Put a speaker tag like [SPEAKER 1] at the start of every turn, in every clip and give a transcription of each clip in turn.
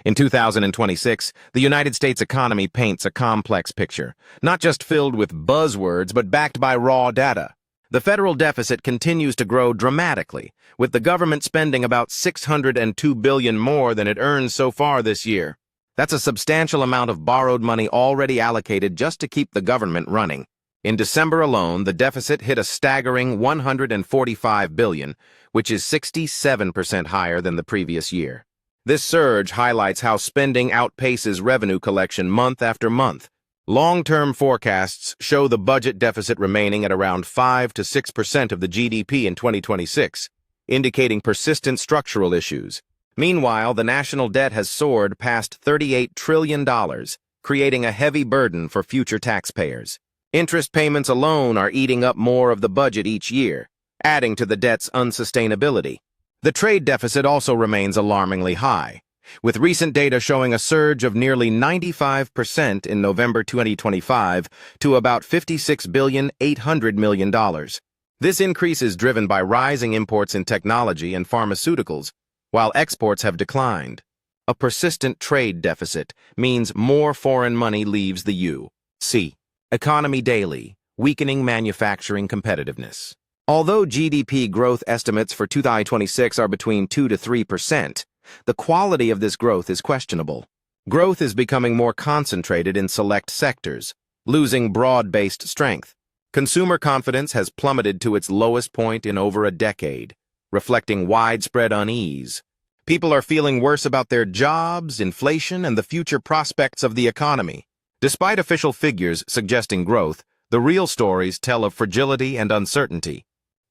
[SPEAKER 1] In 2026, the United States economy paints a complex picture, not just filled with buzzwords, but backed by raw data. The federal deficit continues to grow dramatically, with the government spending about $602 billion more than it earned so far this year. That's a substantial amount of borrowed money already allocated just to keep the government running. In December alone, the deficit hit a staggering $145 billion, which is 67% higher than the previous year. This surge highlights how spending outpaces revenue collection month after month. Long-term forecasts show the budget deficit remaining at around 5 to 6% of the GDP in 2026, indicating persistent structural issues. Meanwhile, the national debt has soared past $38 trillion, creating a heavy burden for future taxpayers. Interest payments alone are eating up more of the budget each year, adding to the debt's unsustainability. The trade deficit also remains alarmingly high, with recent data showing a surge of nearly 95% in November 2025 to about $56.8 billion. This increase is driven by rising imports in technology and pharmaceuticals, while exports have declined. A persistent trade deficit means more foreign money leaves the U.S. economy daily, weakening manufacturing competitiveness. Although GDP growth estimates for 2026 are between 2 to 3%, the quality of this growth is questionable. Growth is becoming more concentrated in select sectors, losing broad-based strength. Consumer confidence has plummeted to its lowest point in over a decade, reflecting widespread unease. People are feeling worse about their jobs, inflation, and the future prospects of the economy. Despite official figures suggesting growth, the real stories tell of fragility and uncertainty.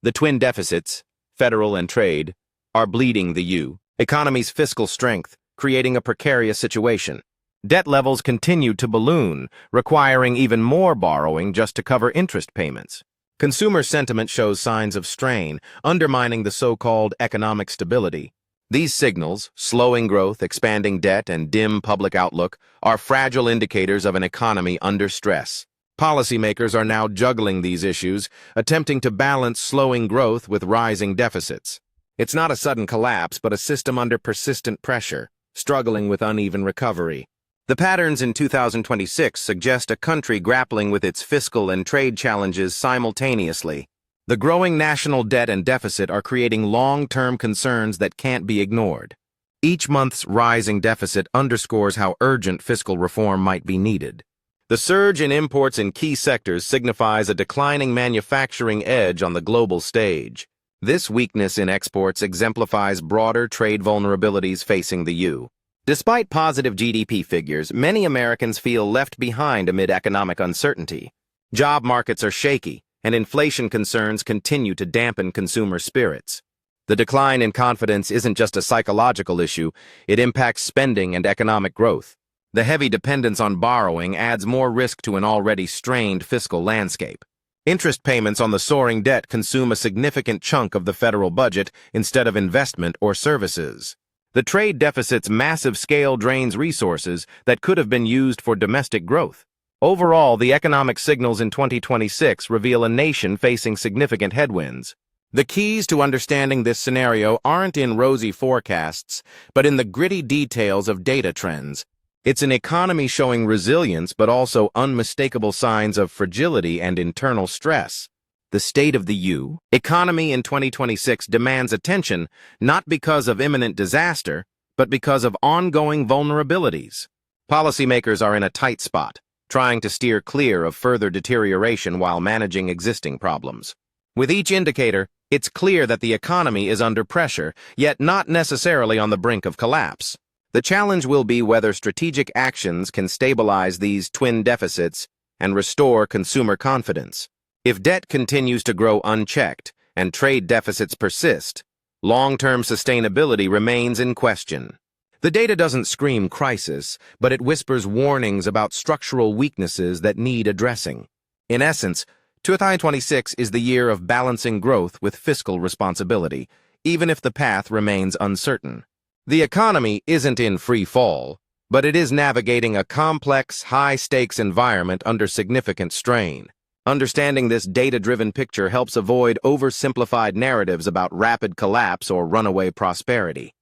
[SPEAKER 1] The twin deficits, federal and trade, are bleeding the U.S. economy's fiscal strength, creating a precarious situation. Debt levels continue to balloon, requiring even more borrowing just to cover interest payments. Consumer sentiment shows signs of strain, undermining the so-called economic stability. These signals, slowing growth, expanding debt, and dim public outlook, are fragile indicators of an economy under stress. Policymakers are now juggling these issues, attempting to balance slowing growth with rising deficits. It's not a sudden collapse, but a system under persistent pressure, struggling with uneven recovery. The patterns in 2026 suggest a country grappling with its fiscal and trade challenges simultaneously. The growing national debt and deficit are creating long-term concerns that can't be ignored. Each month's rising deficit underscores how urgent fiscal reform might be needed. The surge in imports in key sectors signifies a declining manufacturing edge on the global stage. This weakness in exports exemplifies broader trade vulnerabilities facing the U.S. Despite positive GDP figures, many Americans feel left behind amid economic uncertainty. Job markets are shaky, and inflation concerns continue to dampen consumer spirits. The decline in confidence isn't just a psychological issue, it impacts spending and economic growth. The heavy dependence on borrowing adds more risk to an already strained fiscal landscape. Interest payments on the soaring debt consume a significant chunk of the federal budget instead of investment or services. The trade deficit's massive scale drains resources that could have been used for domestic growth. Overall, the economic signals in 2026 reveal a nation facing significant headwinds. The keys to understanding this scenario aren't in rosy forecasts, but in the gritty details of data trends. It's an economy showing resilience but also unmistakable signs of fragility and internal stress. The state of the U.S. economy in 2026 demands attention not because of imminent disaster, but because of ongoing vulnerabilities. Policymakers are in a tight spot, trying to steer clear of further deterioration while managing existing problems. With each indicator, it's clear that the economy is under pressure, yet not necessarily on the brink of collapse. The challenge will be whether strategic actions can stabilize these twin deficits and restore consumer confidence. If debt continues to grow unchecked and trade deficits persist, long-term sustainability remains in question. The data doesn't scream crisis, but it whispers warnings about structural weaknesses that need addressing. In essence, 2026 is the year of balancing growth with fiscal responsibility, even if the path remains uncertain. The economy isn't in free fall, but it is navigating a complex, high-stakes environment under significant strain. Understanding this data-driven picture helps avoid oversimplified narratives about rapid collapse or runaway prosperity.